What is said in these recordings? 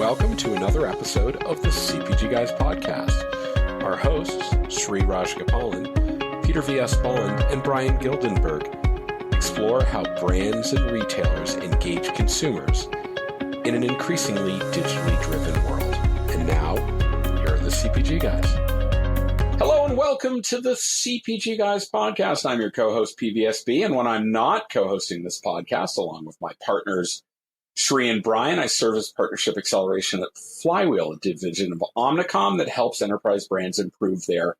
Welcome to another episode of the CPG Guys podcast. Our hosts, Sri Rajgopalan, Peter V.S. Bond, and Brian Gildenberg, explore how brands and retailers engage consumers in an increasingly digitally driven world. And now, here are the CPG Guys. Hello and welcome to the CPG Guys podcast. I'm your co-host, PVSB, and when I'm not co-hosting this podcast, along with my partners, Sri and Brian, I serve as Partnership Acceleration at Flywheel, a division of Omnicom that helps enterprise brands improve their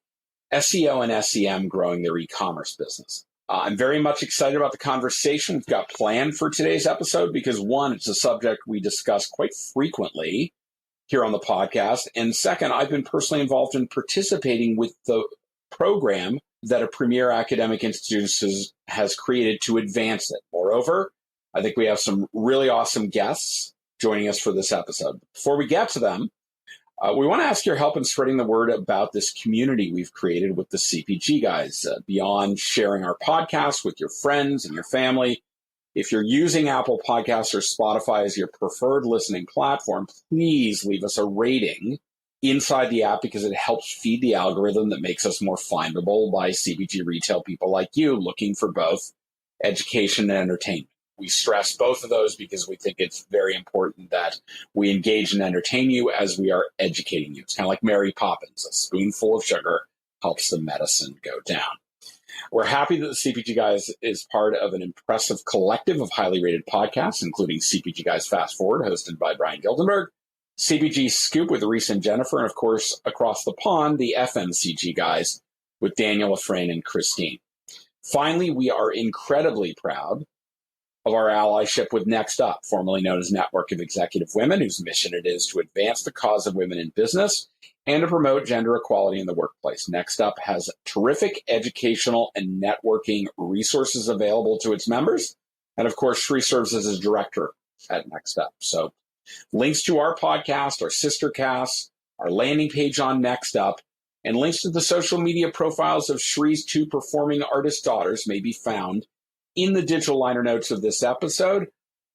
SEO and SEM, growing their e-commerce business. I'm very much excited about the conversation we've got planned for today's episode because, one, it's a subject we discuss quite frequently here on the podcast, and second, I've been personally involved in participating with the program that a premier academic institution has created to advance it. Moreover, I think we have some really awesome guests joining us for this episode. Before we get to them, we want to ask your help in spreading the word about this community we've created with the CPG Guys. Beyond sharing our podcast with your friends and your family, if you're using Apple Podcasts or Spotify as your preferred listening platform, please leave us a rating inside the app because it helps feed the algorithm that makes us more findable by CPG retail people like you looking for both education and entertainment. We stress both of those because we think it's very important that we engage and entertain you as we are educating you. It's kind of like Mary Poppins. A spoonful of sugar helps the medicine go down. We're happy that the CPG Guys is part of an impressive collective of highly rated podcasts, including CPG Guys Fast Forward, hosted by Brian Gildenberg, CPG Scoop with Reese and Jennifer, and of course, across the pond, the FMCG Guys with Daniel Afrain and Christine. Finally, we are incredibly proud of our allyship with Next Up, formerly known as Network of Executive Women, whose mission it is to advance the cause of women in business and to promote gender equality in the workplace. Next Up has terrific educational and networking resources available to its members. And of course, Sri serves as his director at Next Up. So links to our podcast, our sister casts, our landing page on Next Up, and links to the social media profiles of Sri's two performing artist daughters may be found in the digital liner notes of this episode.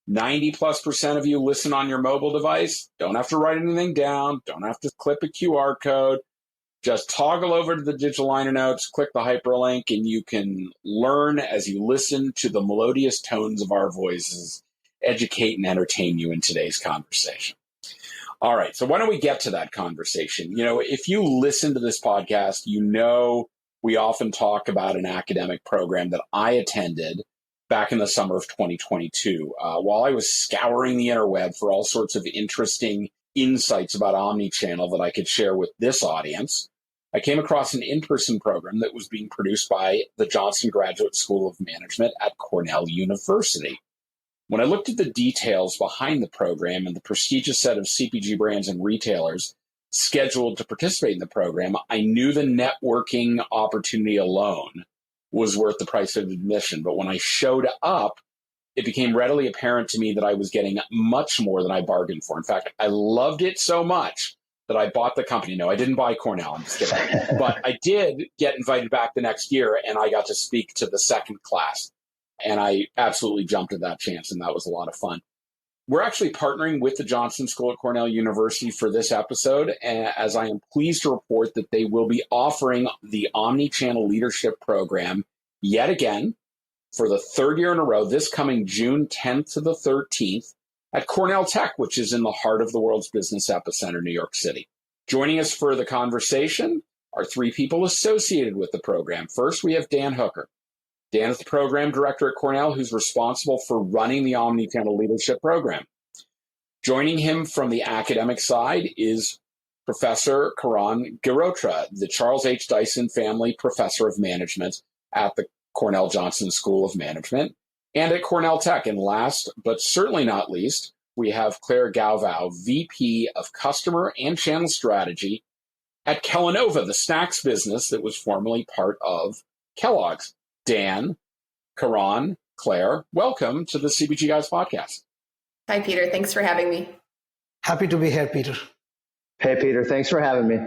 90+% of you listen on your mobile device. Don't have to write anything down. Don't have to clip a QR code. Just toggle over to the digital liner notes, click the hyperlink, and you can learn as you listen to the melodious tones of our voices, educate and entertain you in today's conversation. All right, so why don't we get to that conversation? You know, if you listen to this podcast, you know we often talk about an academic program that I attended back in the summer of 2022. While I was scouring the interweb for all sorts of interesting insights about Omnichannel that I could share with this audience, I came across an in-person program that was being produced by the Johnson Graduate School of Management at Cornell University. When I looked at the details behind the program and the prestigious set of CPG brands and retailers scheduled to participate in the program, I knew the networking opportunity alone was worth the price of admission. But when I showed up, it became readily apparent to me that I was getting much more than I bargained for. In fact, I loved it so much that I bought the company. No, I didn't buy Cornell, I'm just kidding. But I did get invited back the next year, and I got to speak to the second class. And I absolutely jumped at that chance, and that was a lot of fun. We're actually partnering with the Johnson School at Cornell University for this episode, as I am pleased to report that they will be offering the Omnichannel Leadership Program yet again for the third year in a row, this coming June 10th to the 13th at Cornell Tech, which is in the heart of the world's business epicenter, New York City. Joining us for the conversation are three people associated with the program. First, we have Dan Hooker. Dan is the program director at Cornell, who's responsible for running the Omnichannel Leadership Program. Joining him from the academic side is Professor Karan Girotra, the Charles H. Dyson Family Professor of Management at the Cornell Johnson School of Management and at Cornell Tech. And last, but certainly not least, we have Clare Galvão, VP of Customer and Channel Strategy at Kellanova, the snacks business that was formerly part of Kellogg's. Dan, Karan, Clare, welcome to the CPG Guys podcast. Hi, Peter. Thanks for having me. Happy to be here, Peter. Hey, Peter. Thanks for having me.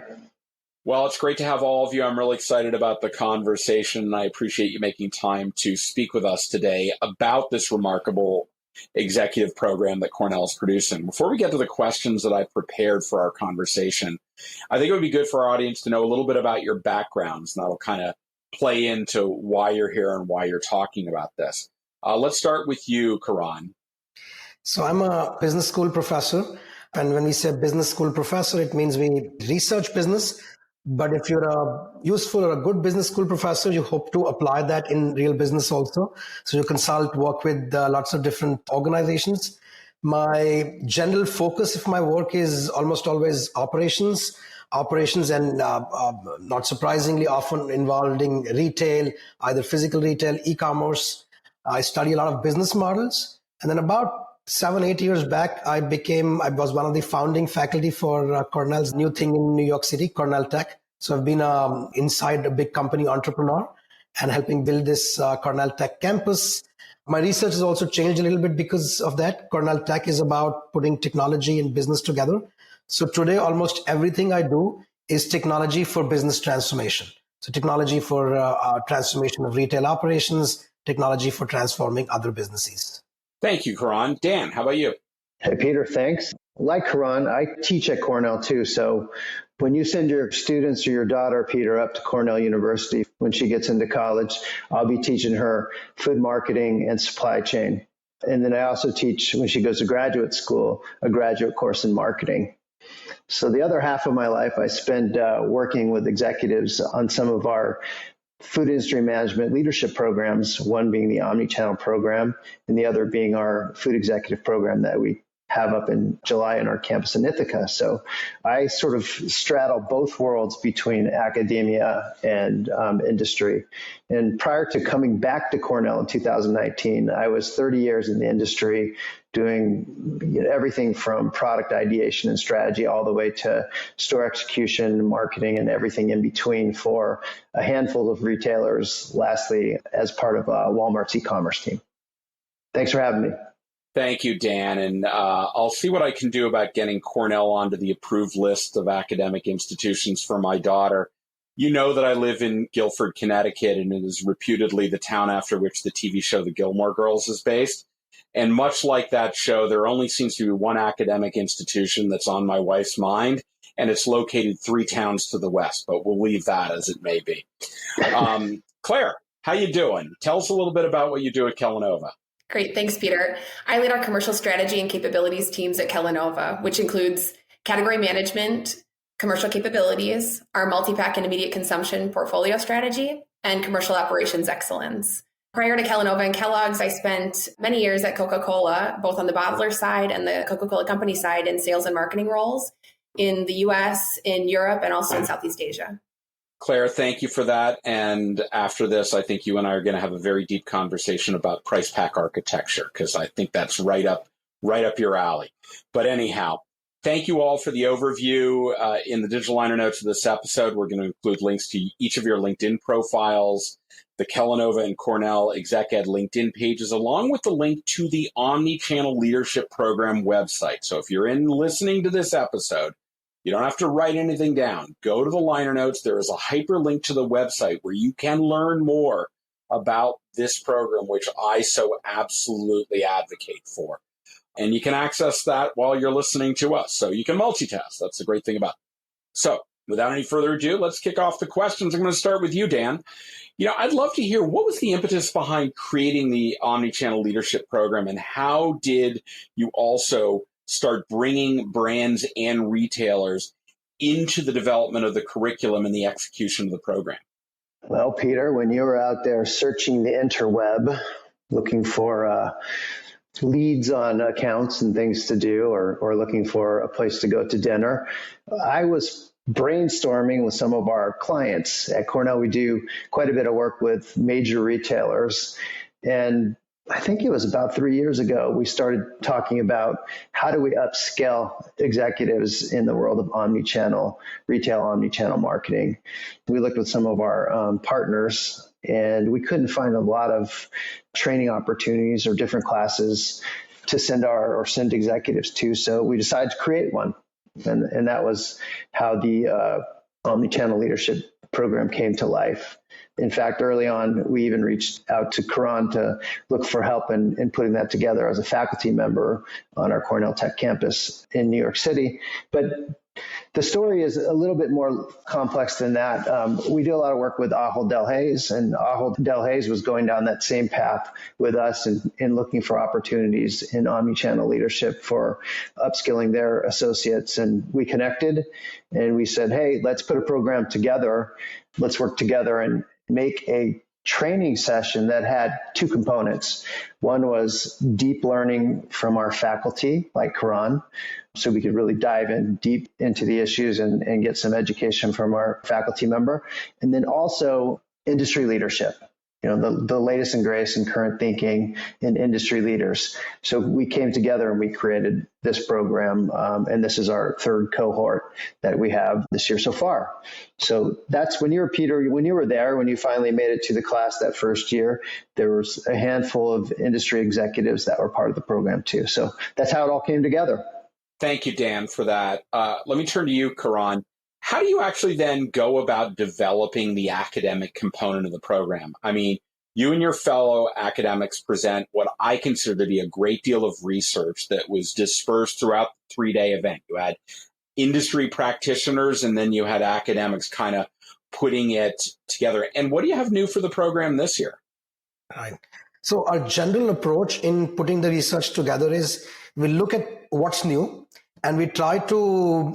Well, it's great to have all of you. I'm really excited about the conversation, and I appreciate you making time to speak with us today about this remarkable executive program that Cornell is producing. Before we get to the questions that I prepared for our conversation, I think it would be good for our audience to know a little bit about your backgrounds, and that'll kind of play into why you're here and why you're talking about this. Let's start with you, Karan. So I'm a business school professor. And when we say business school professor, it means we research business. But if you're a useful or a good business school professor, you hope to apply that in real business also. So you consult, work with lots of different organizations. My general focus of my work is almost always operations and not surprisingly often involving retail, either physical retail, e-commerce. I study a lot of business models. And then about 7-8 years back, I was one of the founding faculty for Cornell's new thing in New York City, Cornell Tech. So I've been inside a big company entrepreneur and helping build this Cornell Tech campus. My research has also changed a little bit because of that. Cornell Tech is about putting technology and business together. So today, almost everything I do is technology for business transformation. So technology for transformation of retail operations, technology for transforming other businesses. Thank you, Karan. Dan, how about you? Hey, Peter, thanks. Like Karan, I teach at Cornell too. So when you send your students or your daughter, Peter, up to Cornell University, when she gets into college, I'll be teaching her food marketing and supply chain. And then I also teach, when she goes to graduate school, a graduate course in marketing. So the other half of my life, I spend working with executives on some of our food industry management leadership programs, one being the Omnichannel program and the other being our food executive program that we have up in July on our campus in Ithaca. So I sort of straddle both worlds between academia and industry. And prior to coming back to Cornell in 2019, I was 30 years in the industry doing everything from product ideation and strategy all the way to store execution, marketing, and everything in between for a handful of retailers, lastly, as part of Walmart's e-commerce team. Thanks for having me. Thank you, Dan. And I'll see what I can do about getting Cornell onto the approved list of academic institutions for my daughter. You know that I live in Guilford, Connecticut, and it is reputedly the town after which the TV show The Gilmore Girls is based. And much like that show, there only seems to be one academic institution that's on my wife's mind, and it's located 3 towns to the west, but we'll leave that as it may be. Claire, how you doing? Tell us a little bit about what you do at Kellanova. Great. Thanks, Peter. I lead our commercial strategy and capabilities teams at Kellanova, which includes category management, commercial capabilities, our multi-pack and immediate consumption portfolio strategy, and commercial operations excellence. Prior to Kellanova and Kellogg's, I spent many years at Coca-Cola, both on the bottler side and the Coca-Cola company side in sales and marketing roles in the US, in Europe, and also in Southeast Asia. Claire, thank you for that. And after this, I think you and I are going to have a very deep conversation about price pack architecture, because I think that's right up your alley. But anyhow, thank you all for the overview. In the digital liner notes of this episode, we're going to include links to each of your LinkedIn profiles, the Kellanova and Cornell Exec Ed LinkedIn pages, along with the link to the Omnichannel Leadership Program website. So if you're listening to this episode, you don't have to write anything down. Go to the liner notes. There is a hyperlink to the website where you can learn more about this program, which I so absolutely advocate for. And you can access that while you're listening to us. So you can multitask. That's the great thing about it. So without any further ado, let's kick off the questions. I'm going to start with you, Dan. I'd love to hear, what was the impetus behind creating the Omnichannel Leadership Program, and how did you also start bringing brands and retailers into the development of the curriculum and the execution of the program? Well, Peter, when you were out there searching the interweb, looking for leads on accounts and things to do, or looking for a place to go to dinner, I was brainstorming with some of our clients. At Cornell, we do quite a bit of work with major retailers. And I think it was about 3 years ago, we started talking about how do we upscale executives in the world of omnichannel, retail omnichannel marketing. We looked with some of our partners, and we couldn't find a lot of training opportunities or different classes to send executives to. So we decided to create one. And that was how the Omnichannel Leadership program came to life. In fact, early on, we even reached out to Karan to look for help in putting that together as a faculty member on our Cornell Tech campus in New York City. But the story is a little bit more complex than that. We do a lot of work with Ahold Delhaize, and Ahold Delhaize was going down that same path with us in looking for opportunities in omnichannel leadership for upskilling their associates. And we connected and we said, hey, let's put a program together. Let's work together and make a training session that had two components. One was deep learning from our faculty, like Karan, so we could really dive in deep into the issues and get some education from our faculty member. And then also industry leadership, the latest and greatest in current thinking in industry leaders. So we came together and we created this program. And this is our third cohort that we have this year so far. So that's when you were there, when you finally made it to the class that first year, there was a handful of industry executives that were part of the program too. So that's how it all came together. Thank you, Dan, for that. Let me turn to you, Karan. How do you actually then go about developing the academic component of the program? I mean, you and your fellow academics present what I consider to be a great deal of research that was dispersed throughout the 3-day event. You had industry practitioners, and then you had academics kind of putting it together. And what do you have new for the program this year? Right. So our general approach in putting the research together is we look at what's new, and we try to,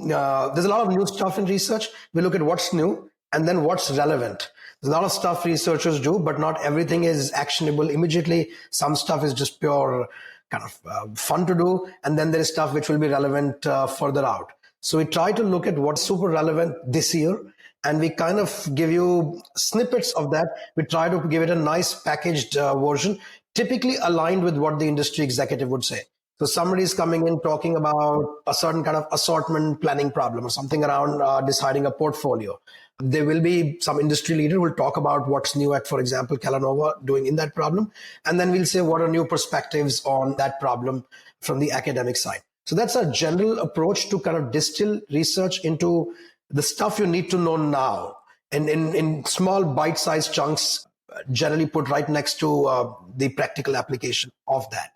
there's a lot of new stuff in research. We look at what's new and then what's relevant. There's a lot of stuff researchers do, but not everything is actionable immediately. Some stuff is just pure kind of fun to do. And then there is stuff which will be relevant further out. So we try to look at what's super relevant this year, and we kind of give you snippets of that. We try to give it a nice packaged version, typically aligned with what the industry executive would say. So somebody is coming in talking about a certain kind of assortment planning problem or something around deciding a portfolio. There will be some industry leader who will talk about what's new at, for example, Kellanova doing in that problem. And then we'll say what are new perspectives on that problem from the academic side. So that's our general approach to kind of distill research into the stuff you need to know now, and in small bite-sized chunks, generally put right next to the practical application of that.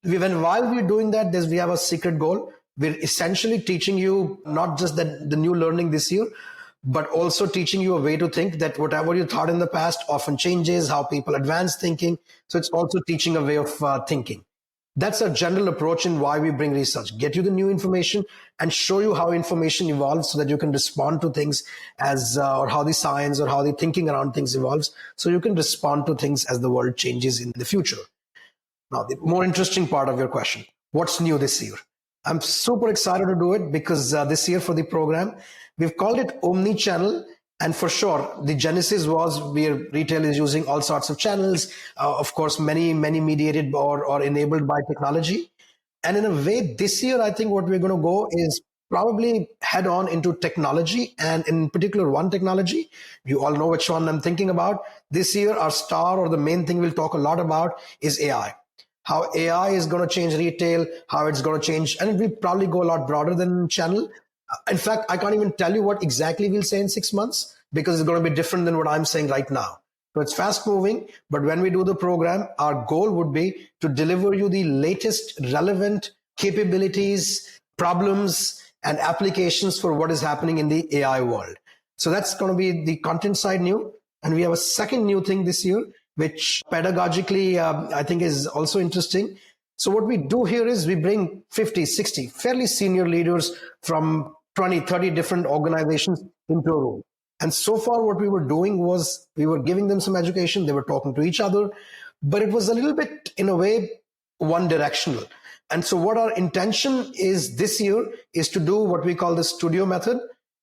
While we're doing that, we have a secret goal. We're essentially teaching you not just the new learning this year, but also teaching you a way to think that whatever you thought in the past often changes, how people advance thinking. So it's also teaching a way of thinking. That's a general approach in why we bring research. Get you the new information and show you how information evolves so that you can respond to things or how the science or how the thinking around things evolves. So you can respond to things as the world changes in the future. Now, the more interesting part of your question, what's new this year? I'm super excited to do it because this year for the program, we've called it Omnichannel. And for sure, the genesis was where retail is using all sorts of channels, of course, many mediated or enabled by technology. And in a way, this year, I think what we're going to go is probably head on into technology, and in particular, one technology. You all know which one I'm thinking about. This year, our star or the main thing we'll talk a lot about is AI. How AI is going to change retail, how it's going to change, and it will probably go a lot broader than channel. In fact, I can't even tell you what exactly we'll say in 6 months because it's going to be different than what I'm saying right now. So it's fast moving, but when we do the program, our goal would be to deliver you the latest relevant capabilities, problems, and applications for what is happening in the AI world. So that's going to be the content side new. And we have a second new thing this year, which pedagogically, I think is also interesting. So what we do here is we bring 50, 60 fairly senior leaders from 20, 30 different organizations into a room. And so far what we were doing was we were giving them some education. They were talking to each other, but it was a little bit, in a way, one directional. And so what our intention is this year is to do what we call the studio method,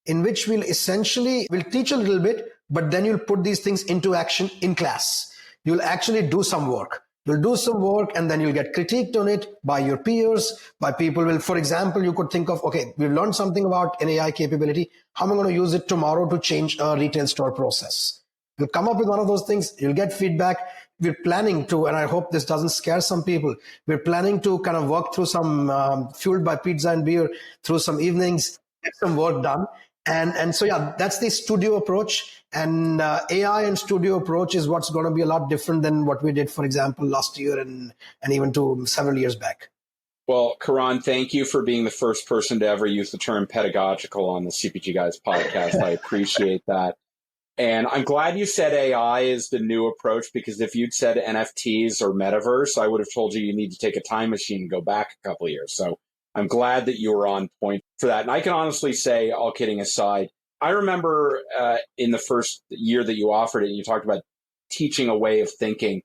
in which we'll teach a little bit, but then you'll put these things into action in class. You'll actually do some work. You'll do some work and then you'll get critiqued on it by your peers, by people. For example, you could think of, okay, we've learned something about an AI capability. How am I going to use it tomorrow to change a retail store process? You'll come up with one of those things. You'll get feedback. We're planning to, and I hope this doesn't scare some people, we're planning to kind of work through some, fueled by pizza and beer, through some evenings, get some work done. And so, yeah, that's the studio approach. And AI and studio approach is what's going to be a lot different than what we did, for example, last year and even to several years back. Well, Karan, thank you for being the first person to ever use the term pedagogical on the CPG Guys podcast. I appreciate that. And I'm glad you said AI is the new approach, because if you'd said NFTs or metaverse, I would have told you need to take a time machine and go back a couple of years. So I'm glad that you were on point for that. And I can honestly say, all kidding aside, I remember in the first year that you offered it, and you talked about teaching a way of thinking,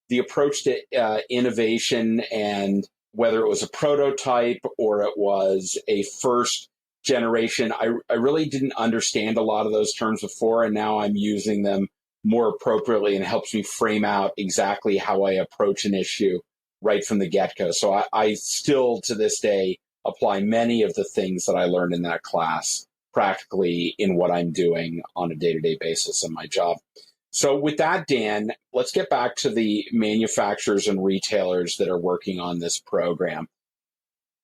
the approach to innovation, and whether it was a prototype or it was a first generation, I really didn't understand a lot of those terms before, and now I'm using them more appropriately, and it helps me frame out exactly how I approach an issue right from the get-go. So I still, to this day, apply many of the things that I learned in that class practically in what I'm doing on a day-to-day basis in my job. So with that, Dan, let's get back to the manufacturers and retailers that are working on this program.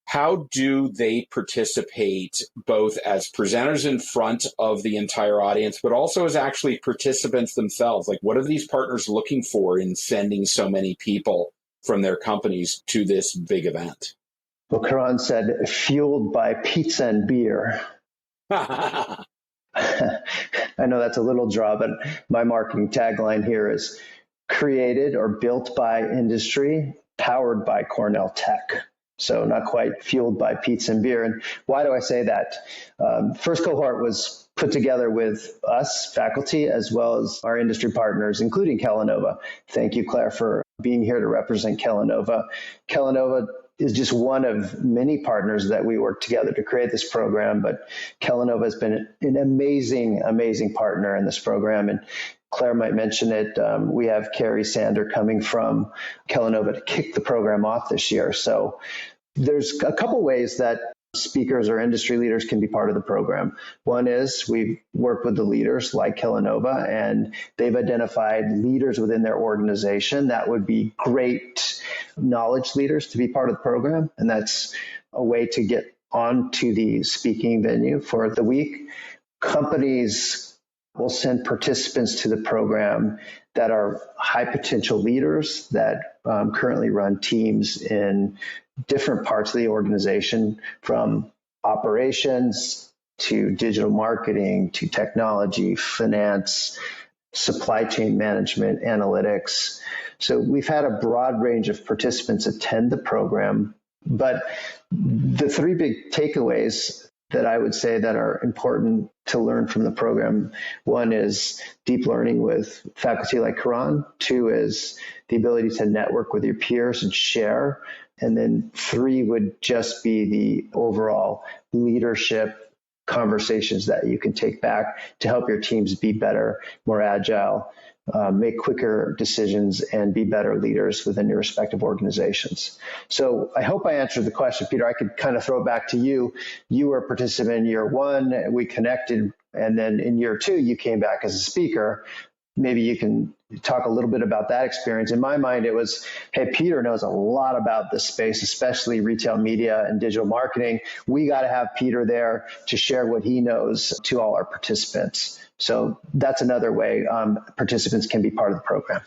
How do they participate both as presenters in front of the entire audience, but also as actually participants themselves? Like, what are these partners looking for in sending so many people from their companies to this big event? Well, Karan said, fueled by pizza and beer. I know that's a little draw, but my marketing tagline here is created or built by industry, powered by Cornell Tech. So not quite fueled by pizza and beer. And why do I say that? First cohort was put together with us, faculty, as well as our industry partners, including Kellanova. Thank you, Claire, for being here to represent Kellanova. Kellanova is just one of many partners that we work together to create this program, but Kellanova has been an amazing, amazing partner in this program. And Claire might mention it. We have Carrie Sander coming from Kellanova to kick the program off this year. So there's a couple ways that speakers or industry leaders can be part of the program. One is we work with the leaders like Kellanova, and they've identified leaders within their organization that would be great knowledge leaders to be part of the program. And that's a way to get onto the speaking venue for the week. Companies will send participants to the program that are high potential leaders that currently run teams in different parts of the organization, from operations to digital marketing to technology, finance, supply chain management, analytics. So we've had a broad range of participants attend the program, but the three big takeaways that I would say that are important to learn from the program. One is deep learning with faculty like Karan. Two is the ability to network with your peers and share. And then three would just be the overall leadership conversations that you can take back to help your teams be better, more agile, make quicker decisions, and be better leaders within your respective organizations. So I hope I answered the question, Peter. I could kind of throw it back to you. You were a participant in year one. We connected. And then in year two, you came back as a speaker. Maybe you can talk a little bit about that experience. In my mind, it was, hey, Peter knows a lot about this space, especially retail media and digital marketing. We got to have Peter there to share what he knows to all our participants. So that's another way participants can be part of the program.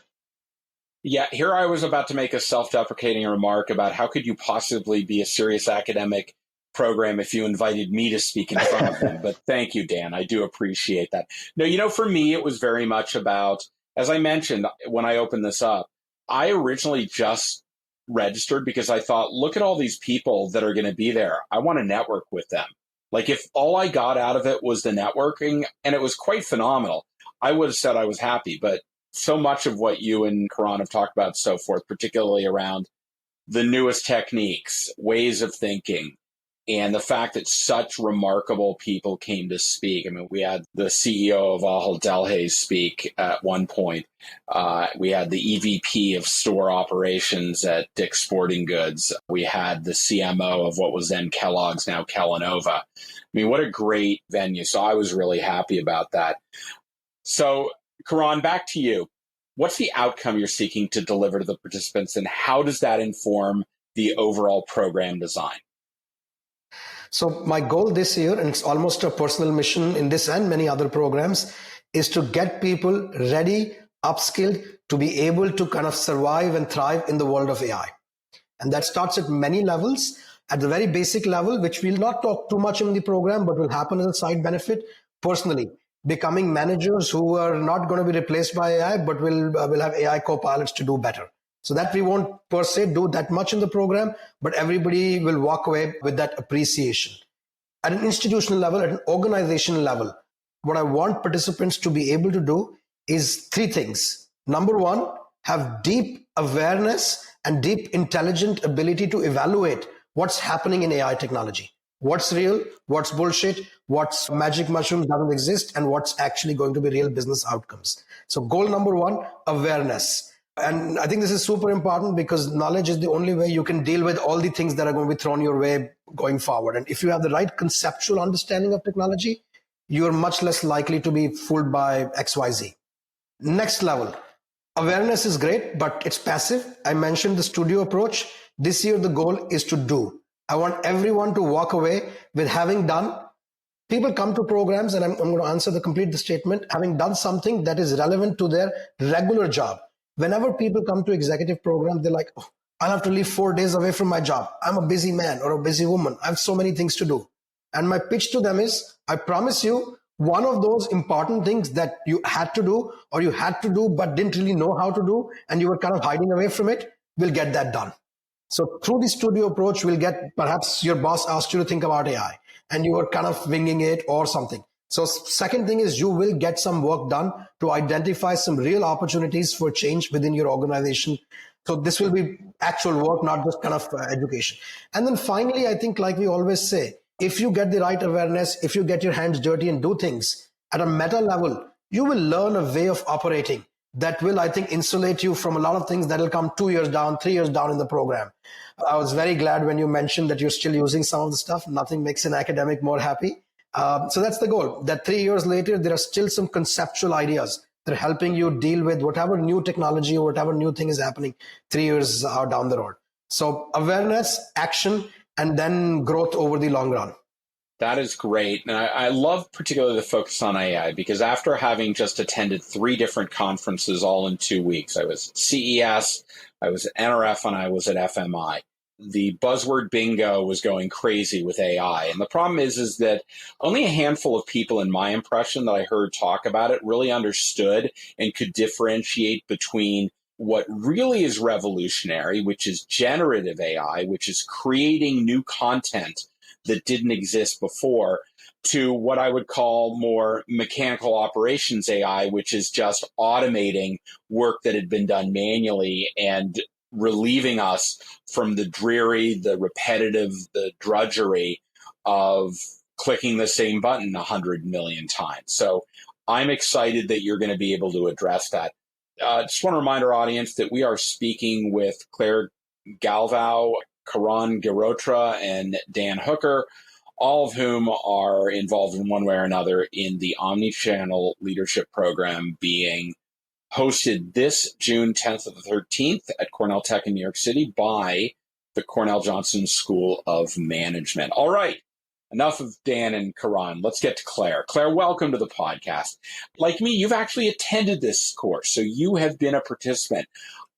Yeah, here I was about to make a self-deprecating remark about how could you possibly be a serious academic program if you invited me to speak in front of them. But thank you, Dan. I do appreciate that. No, for me, it was very much about, as I mentioned, when I opened this up, I originally just registered because I thought, look at all these people that are going to be there. I want to network with them. Like, if all I got out of it was the networking, and it was quite phenomenal, I would have said I was happy. But so much of what you and Karan have talked about so forth, particularly around the newest techniques, ways of thinking, and the fact that such remarkable people came to speak. I mean, we had the CEO of Ahold Delhaize speak at one point. We had the EVP of store operations at Dick's Sporting Goods. We had the CMO of what was then Kellogg's, now Kellanova. I mean, what a great venue. So I was really happy about that. So, Karan, back to you. What's the outcome you're seeking to deliver to the participants, and how does that inform the overall program design? So my goal this year, and it's almost a personal mission in this and many other programs, is to get people ready, upskilled, to be able to kind of survive and thrive in the world of AI. And that starts at many levels. At the very basic level, which we'll not talk too much in the program, but will happen as a side benefit, personally, becoming managers who are not going to be replaced by AI, but will have AI co-pilots to do better. So that we won't per se do that much in the program, but everybody will walk away with that appreciation. At an institutional level, at an organizational level, what I want participants to be able to do is three things. Number one, have deep awareness and deep intelligent ability to evaluate what's happening in AI technology. What's real, what's bullshit, what's magic mushroom doesn't exist, and what's actually going to be real business outcomes. So goal number one, awareness. And I think this is super important because knowledge is the only way you can deal with all the things that are going to be thrown your way going forward. And if you have the right conceptual understanding of technology, you're much less likely to be fooled by XYZ. Next level, awareness is great, but it's passive. I mentioned the studio approach. This year, the goal is to do. I want everyone to walk away with having done. People come to programs, and I'm going to answer the statement, having done something that is relevant to their regular job. Whenever people come to executive programs, they're like, oh, I'll have to leave 4 days away from my job. I'm a busy man or a busy woman. I have so many things to do. And my pitch to them is, I promise you, one of those important things that you had to do or you had to do but didn't really know how to do and you were kind of hiding away from it, we'll get that done. So through the studio approach, we'll get, perhaps your boss asked you to think about AI and you were kind of winging it or something. So second thing is you will get some work done to identify some real opportunities for change within your organization. So this will be actual work, not just kind of education. And then finally, I think like we always say, if you get the right awareness, if you get your hands dirty and do things at a meta level, you will learn a way of operating that will, I think, insulate you from a lot of things that will come 2 years down, 3 years down in the program. I was very glad when you mentioned that you're still using some of the stuff. Nothing makes an academic more happy. So that's the goal, that 3 years later, there are still some conceptual ideas that are helping you deal with whatever new technology or whatever new thing is happening 3 years down the road. So awareness, action, and then growth over the long run. That is great. And I love particularly the focus on AI because after having just attended 3 different conferences all in 2 weeks, I was at CES, I was at NRF, and I was at FMI. The buzzword bingo was going crazy with AI. And the problem is that only a handful of people in my impression that I heard talk about it really understood and could differentiate between what really is revolutionary, which is generative AI, which is creating new content that didn't exist before, to what I would call more mechanical operations AI, which is just automating work that had been done manually and relieving us from the dreary, the repetitive, the drudgery of clicking the same button 100 million times. So I'm excited that you're going to be able to address that. Just want to remind our audience that we are speaking with Clare Galvão, Karan Girotra, and Dan Hooker, all of whom are involved in one way or another in the Omnichannel Leadership Program being hosted this June 10th to the 13th at Cornell Tech in New York City by the Cornell Johnson School of Management. All right, enough of Dan and Karan. Let's get to Clare. Clare, welcome to the podcast. Like me, you've actually attended this course, so you have been a participant.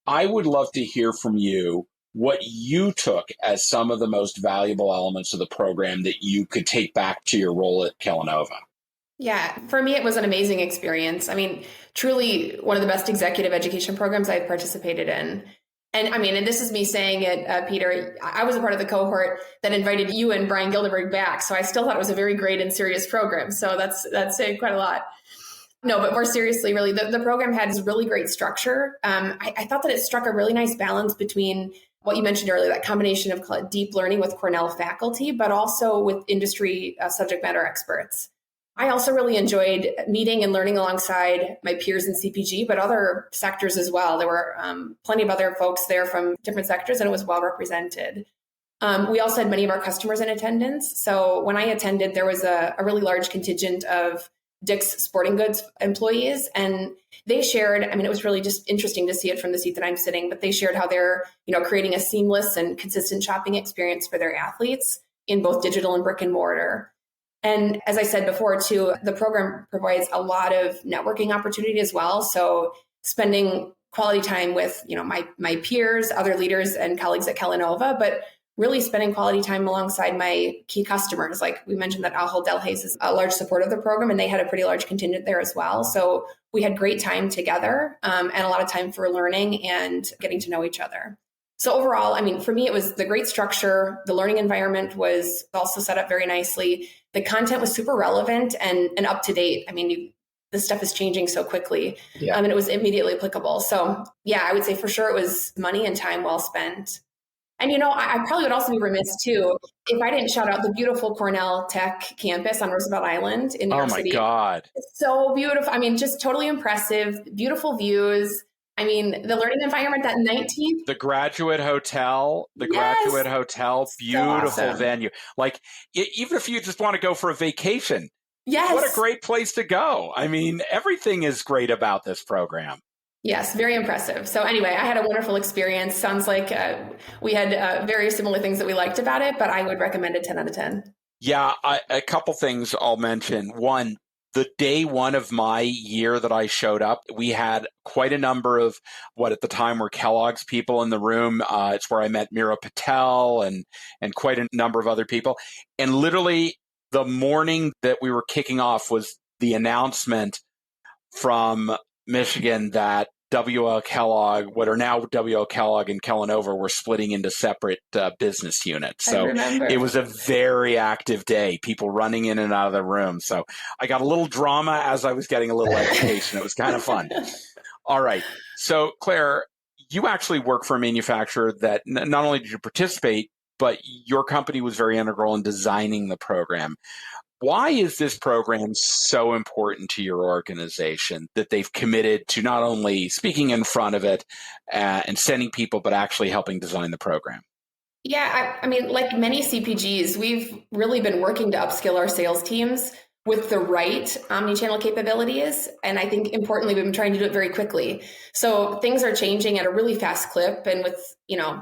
I would love to hear from you what you took as some of the most valuable elements of the program that you could take back to your role at Kellanova. Yeah, for me, it was an amazing experience. I mean, truly one of the best executive education programs I've participated in. And I mean, and this is me saying it, Peter, I was a part of the cohort that invited you and Brian Gildenberg back. So I still thought it was a very great and serious program. So that's saying quite a lot. No, but more seriously, really, the program had this really great structure. I thought that it struck a really nice balance between what you mentioned earlier, that combination of deep learning with Cornell faculty, but also with industry subject matter experts. I also really enjoyed meeting and learning alongside my peers in CPG, but other sectors as well. There were plenty of other folks there from different sectors, and it was well represented. We also had many of our customers in attendance. So when I attended, there was a really large contingent of Dick's Sporting Goods employees, and they shared, I mean, it was really just interesting to see it from the seat that I'm sitting, but they shared how they're, creating a seamless and consistent shopping experience for their athletes, in both digital and brick and mortar. And as I said before, too, the program provides a lot of networking opportunity as well. So spending quality time with, my peers, other leaders and colleagues at Kellanova, but really spending quality time alongside my key customers. Like we mentioned that Ahold Delhaize is a large supporter of the program, and they had a pretty large contingent there as well. So we had great time together and a lot of time for learning and getting to know each other. So overall, for me, it was the great structure. The learning environment was also set up very nicely. The content was super relevant and up to date. This stuff is changing so quickly, and it was immediately applicable. So yeah, I would say for sure it was money and time well spent. And, I probably would also be remiss too if I didn't shout out the beautiful Cornell Tech campus on Roosevelt Island in New York City. Oh my God. It's so beautiful. Just totally impressive, beautiful views. The learning environment, that 19th. The Graduate Hotel, beautiful awesome. venue. Like, even if you just want to go for a vacation, yes, what a great place to go. Everything is great about this program. Yes, very impressive. So anyway, I had a wonderful experience. Sounds like we had very similar things that we liked about it, but I would recommend it 10 out of 10. Yeah, a couple things I'll mention. One, the day one of my year that I showed up, we had quite a number of what at the time were Kellogg's people in the room. It's where I met Mira Patel and quite a number of other people. And literally the morning that we were kicking off was the announcement from Michigan that W.L. Kellogg, what are now W.L. Kellogg and Kellanova, were splitting into separate business units. So it was a very active day, people running in and out of the room. So I got a little drama as I was getting a little education. It was kind of fun. All right. So Claire, you actually work for a manufacturer that not only did you participate, but your company was very integral in designing the program. Why is this program so important to your organization that they've committed to not only speaking in front of it and sending people, but actually helping design the program? Yeah, like many CPGs, we've really been working to upskill our sales teams with the right omnichannel capabilities. And I think importantly, we've been trying to do it very quickly. So things are changing at a really fast clip. And with,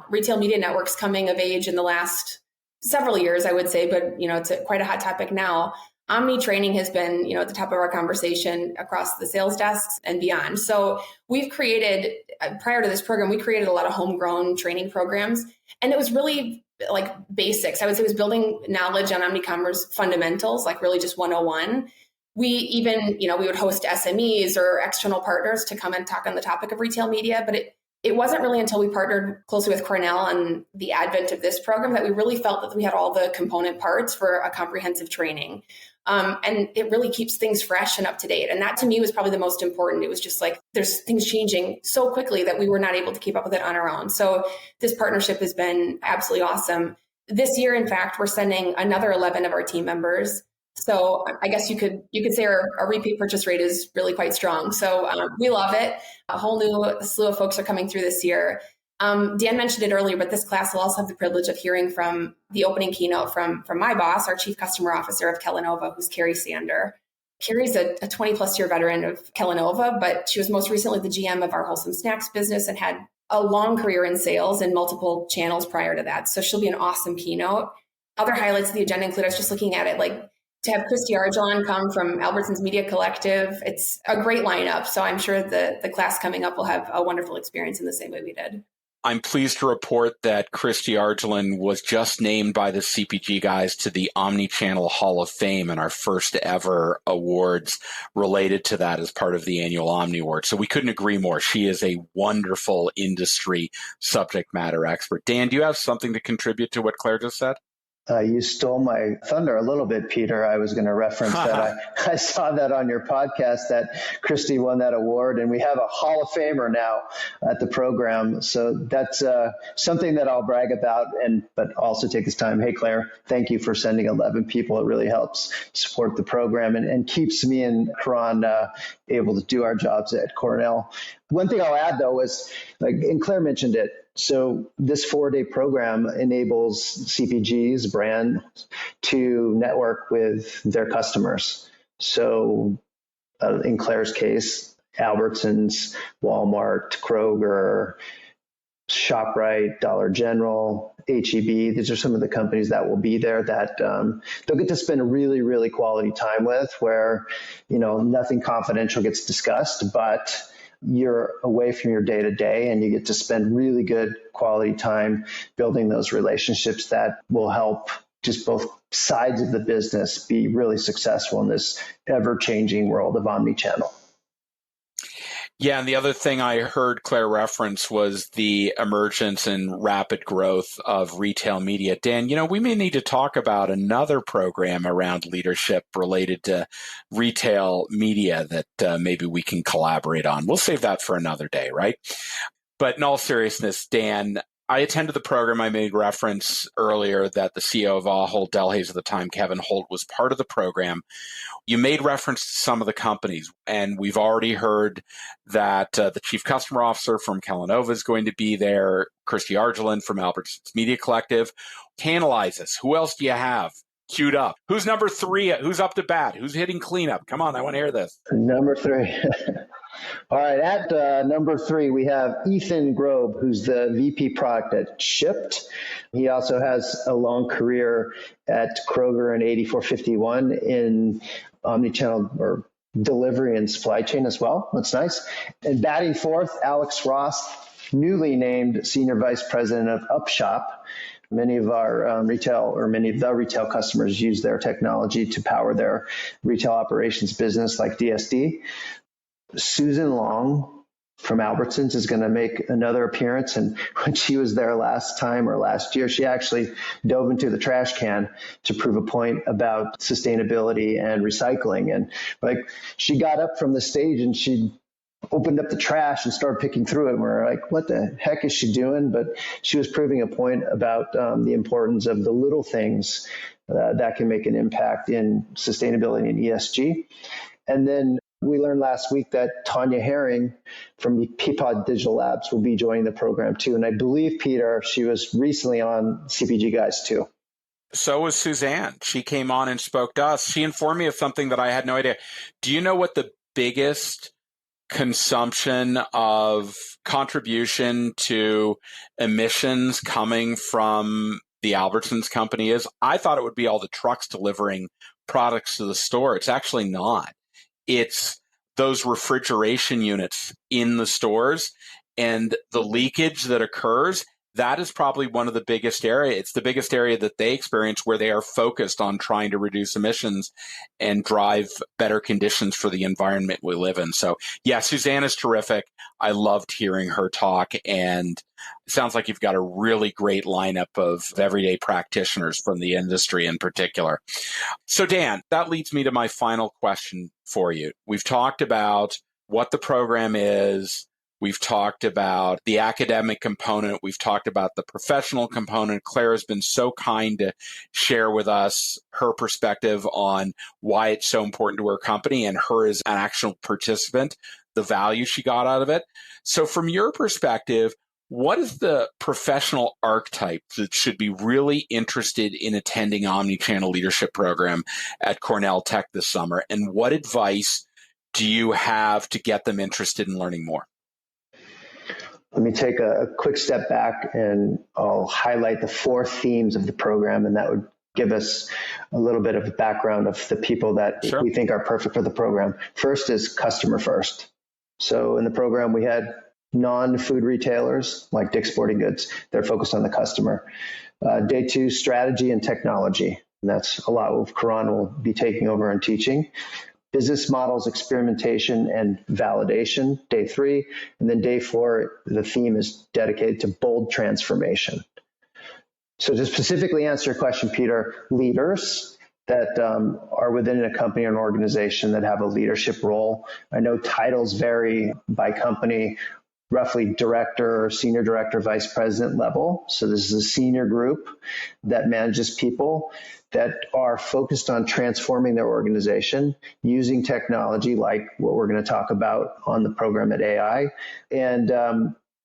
retail media networks coming of age in the last several years, I would say, but it's quite a hot topic now. Omni training has been, at the top of our conversation across the sales desks and beyond. So we've created, prior to this program, we created a lot of homegrown training programs, and it was really like basics. I would say it was building knowledge on omnicommerce fundamentals, like really just 101. We even, we would host SMEs or external partners to come and talk on the topic of retail media, but it wasn't really until we partnered closely with Cornell on the advent of this program that we really felt that we had all the component parts for a comprehensive training. And it really keeps things fresh and up to date. And that to me was probably the most important. It was just like, there's things changing so quickly that we were not able to keep up with it on our own. So this partnership has been absolutely awesome. This year, in fact, we're sending another 11 of our team members. So I guess you could say our repeat purchase rate is really quite strong. So we love it. A whole new slew of folks are coming through this year. Dan mentioned it earlier, but this class will also have the privilege of hearing from the opening keynote from my boss, our Chief Customer Officer of Kellanova, who's Carrie Sander. Carrie's a 20 plus year veteran of Kellanova, but she was most recently the GM of our wholesome snacks business and had a long career in sales in multiple channels prior to that. So she'll be an awesome keynote. Other highlights of the agenda include, I was just looking at it, like to have Christy Argelon come from Albertsons Media Collective. It's a great lineup. So I'm sure the class coming up will have a wonderful experience in the same way we did. I'm pleased to report that Christy Argelon was just named by the CPG guys to the Omnichannel Hall of Fame, and our first ever awards related to that as part of the annual Omni Award. So we couldn't agree more. She is a wonderful industry subject matter expert. Dan, do you have something to contribute to what Claire just said? You stole my thunder a little bit, Peter. I was going to reference that. I saw that on your podcast that Christy won that award, and we have a Hall of Famer now at the program. So that's something that I'll brag about, but also take this time. Hey, Claire, thank you for sending 11 people. It really helps support the program and keeps me and Karan able to do our jobs at Cornell. One thing I'll add, though, is, and Claire mentioned it, so this 4-day program enables CPGs, brands, to network with their customers. So in Claire's case, Albertsons, Walmart, Kroger, ShopRite, Dollar General, HEB. These are some of the companies that will be there that they'll get to spend a really, really quality time with, where, nothing confidential gets discussed, but you're away from your day to day and you get to spend really good quality time building those relationships that will help just both sides of the business be really successful in this ever-changing world of omnichannel. Yeah, and the other thing I heard Claire reference was the emergence and rapid growth of retail media. Dan, we may need to talk about another program around leadership related to retail media that maybe we can collaborate on. We'll save that for another day, right? But in all seriousness, Dan, I attended the program. I made reference earlier that the CEO of Ahold Delhaize at the time, Kevin Holt, was part of the program. You made reference to some of the companies, and we've already heard that the Chief Customer Officer from Kellanova is going to be there, Kirsty Argelin from Albertsons Media Collective. Analyze us. Who else do you have queued up? Who's number 3? Who's up to bat? Who's hitting cleanup? Come on, I want to hear this. Number 3. All right, at number 3, we have Ethan Grobe, who's the VP product at Shipt. He also has a long career at Kroger and 8451 in omnichannel or delivery and supply chain as well. That's nice. And batting fourth, Alex Ross, newly named Senior Vice President of Upshop. Many of the retail customers use their technology to power their retail operations business like DSD. Susan Long from Albertsons is going to make another appearance. And when she was there last year, she actually dove into the trash can to prove a point about sustainability and recycling. And she got up from the stage and she opened up the trash and started picking through it. And we're like, what the heck is she doing? But she was proving a point about the importance of the little things that can make an impact in sustainability and ESG. And then we learned last week that Tanya Herring from Peapod Digital Labs will be joining the program too. And I believe, Peter, she was recently on CPG Guys too. So was Suzanne. She came on and spoke to us. She informed me of something that I had no idea. Do you know what the biggest consumption of contribution to emissions coming from the Albertsons company is? I thought it would be all the trucks delivering products to the store. It's actually not. It's those refrigeration units in the stores and the leakage that occurs. That is probably one of the biggest areas. It's the biggest area that they experience where they are focused on trying to reduce emissions and drive better conditions for the environment we live in. So yeah, Suzanne is terrific. I loved hearing her talk, and it sounds like you've got a really great lineup of everyday practitioners from the industry in particular. So Dan, that leads me to my final question for you. We've talked about what the program is. We've talked about the academic component. We've talked about the professional component. Claire has been so kind to share with us her perspective on why it's so important to her company and her as an actual participant, the value she got out of it. So from your perspective, what is the professional archetype that should be really interested in attending Omnichannel Leadership Program at Cornell Tech this summer? And what advice do you have to get them interested in learning more? Let me take a quick step back and I'll highlight the 4 themes of the program, and that would give us a little bit of a background of the people that Sure. we think are perfect for the program. First is customer first. So in the program, we had non-food retailers like Dick's Sporting Goods. They're focused on the customer. Day 2, strategy and technology. And that's a lot of Karan will be taking over and teaching. Business models, experimentation, and validation, day 3. And then day 4, the theme is dedicated to bold transformation. So to specifically answer your question, Peter, leaders that are within a company or an organization that have a leadership role. I know titles vary by company, roughly director, senior director, vice president level. So this is a senior group that manages people that are focused on transforming their organization using technology like what we're going to talk about on the program at AI, and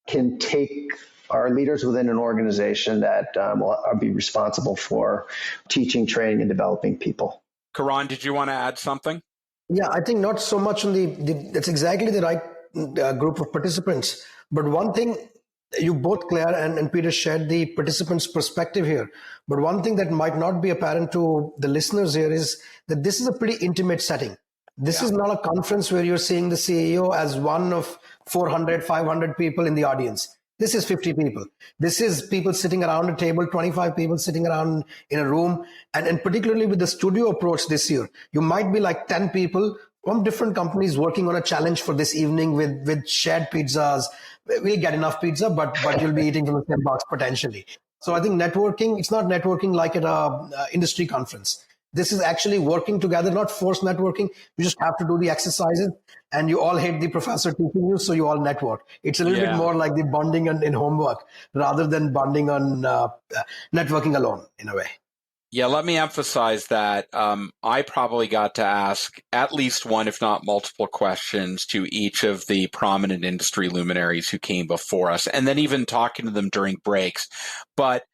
can take our leaders within an organization that will be responsible for teaching, training, and developing people. Karan, did you want to add something? Yeah, I think not so much on that's exactly the right group of participants. But one thing You both, Claire and Peter, shared the participants' perspective here. But one thing that might not be apparent to the listeners here is that this is a pretty intimate setting. This is not a conference where you're seeing the CEO as one of 400, 500 people in the audience. This is 50 people. This is people sitting around a table, 25 people sitting around in a room. And particularly with the studio approach this year, you might be like 10 people from different companies working on a challenge for this evening with shared pizzas. We'll get enough pizza, but you'll be eating from the same box potentially. So I think networking, it's not networking like at a industry conference. This is actually working together, not forced networking. You just have to do the exercises and you all hate the professor teaching you, so you all network. It's a little bit more like the bonding in homework rather than bonding on networking alone in a way. Yeah, let me emphasize that I probably got to ask at least one, if not multiple questions to each of the prominent industry luminaries who came before us, and then even talking to them during breaks. But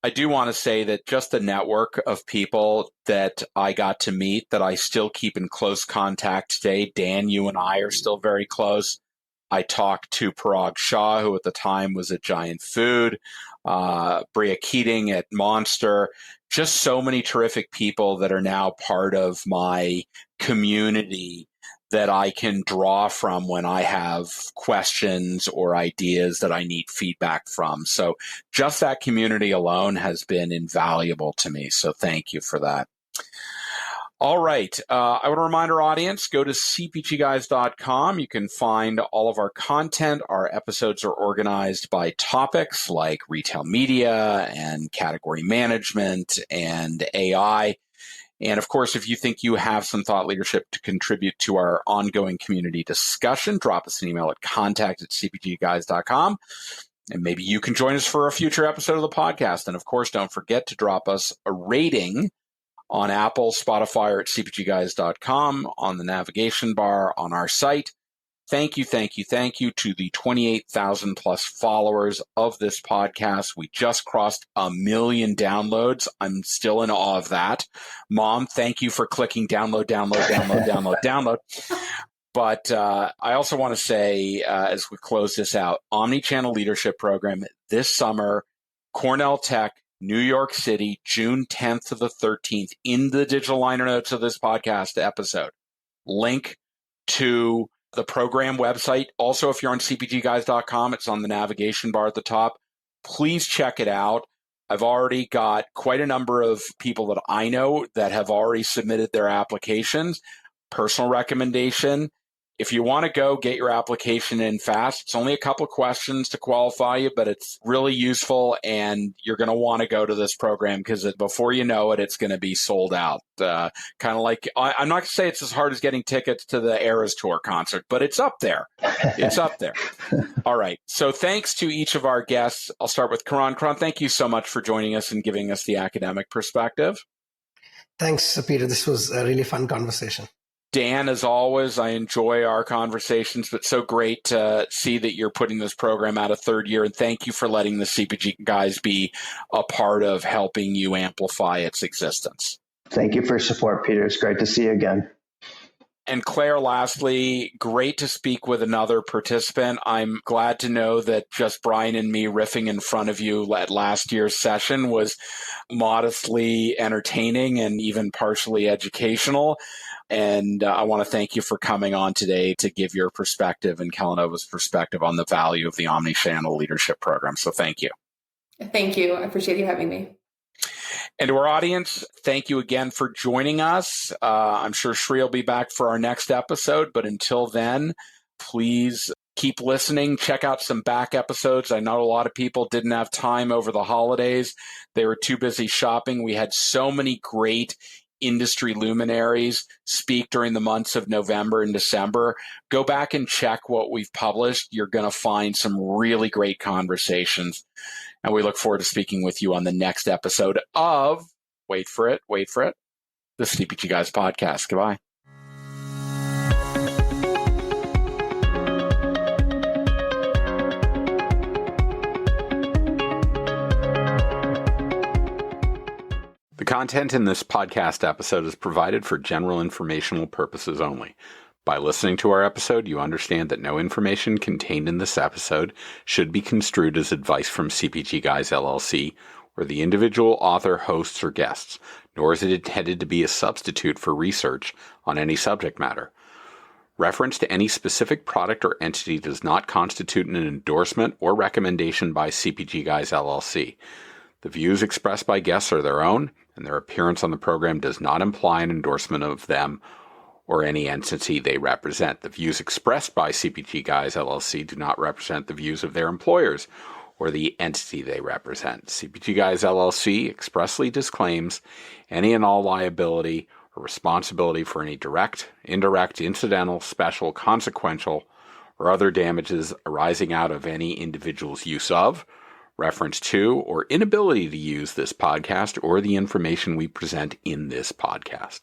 I do want to say that just the network of people that I got to meet that I still keep in close contact today. Dan, you and I are still very close. I talked to Parag Shah, who at the time was at Giant Food, Bria Keating at Monster, just so many terrific people that are now part of my community that I can draw from when I have questions or ideas that I need feedback from. So just that community alone has been invaluable to me. So thank you for that. All right. I want to remind our audience, go to cpgguys.com. You can find all of our content. Our episodes are organized by topics like retail media and category management and AI. And of course, if you think you have some thought leadership to contribute to our ongoing community discussion, drop us an email at contact@cpgguys.com. And maybe you can join us for a future episode of the podcast. And of course, don't forget to drop us a rating on Apple, Spotify, or at cpgguys.com, on the navigation bar on our site. Thank you to the 28,000 plus followers of this podcast. We just crossed 1 million downloads. I'm still in awe of that. Mom, thank you for clicking download. But I also want to say, as we close this out, Omnichannel Leadership Program this summer, Cornell Tech, New York City, June 10th to the 13th, in the digital liner notes of this podcast episode. Link to the program website. Also, if you're on cpgguys.com, it's on the navigation bar at the top. Please check it out. I've already got quite a number of people that I know that have already submitted their applications. Personal recommendation, if you want to go get your application in fast, it's only a couple of questions to qualify you, but it's really useful, and you're going to want to go to this program because before you know it, it's going to be sold out. Kind of like, I'm not going to say it's as hard as getting tickets to the Eras Tour concert, but it's up there. It's up there. All right. So thanks to each of our guests. I'll start with Karan. Karan, thank you so much for joining us and giving us the academic perspective. Thanks, Peter. This was a really fun conversation. Dan, as always, I enjoy our conversations, but so great to see that you're putting this program out a third year. And thank you for letting the CPG guys be a part of helping you amplify its existence. Thank you for your support, Peter. It's great to see you again. And Claire, lastly, great to speak with another participant. I'm glad to know that just Brian and me riffing in front of you at last year's session was modestly entertaining and even partially educational. And I want to thank you for coming on today to give your perspective and Kellanova's perspective on the value of the Omnichannel Leadership Program. So thank you. Thank you. I appreciate you having me. And to our audience, thank you again for joining us. I'm sure Sri will be back for our next episode, but until then, please keep listening. Check out some back episodes. I know a lot of people didn't have time over the holidays. They were too busy shopping. We had so many great industry luminaries speak during the months of November and December. Go back and check what we've published. You're going to find some really great conversations. And we look forward to speaking with you on the next episode of, wait for it, the CPG Guys podcast. Goodbye. The content in this podcast episode is provided for general informational purposes only. By listening to our episode, you understand that no information contained in this episode should be construed as advice from CPG Guys LLC or the individual author, hosts, or guests, nor is it intended to be a substitute for research on any subject matter. Reference to any specific product or entity does not constitute an endorsement or recommendation by CPG Guys LLC. The views expressed by guests are their own, and their appearance on the program does not imply an endorsement of them or any entity they represent. The views expressed by CPG Guys LLC do not represent the views of their employers or the entity they represent. CPG Guys LLC expressly disclaims any and all liability or responsibility for any direct, indirect, incidental, special, consequential, or other damages arising out of any individual's use of, reference to, or inability to use this podcast or the information we present in this podcast.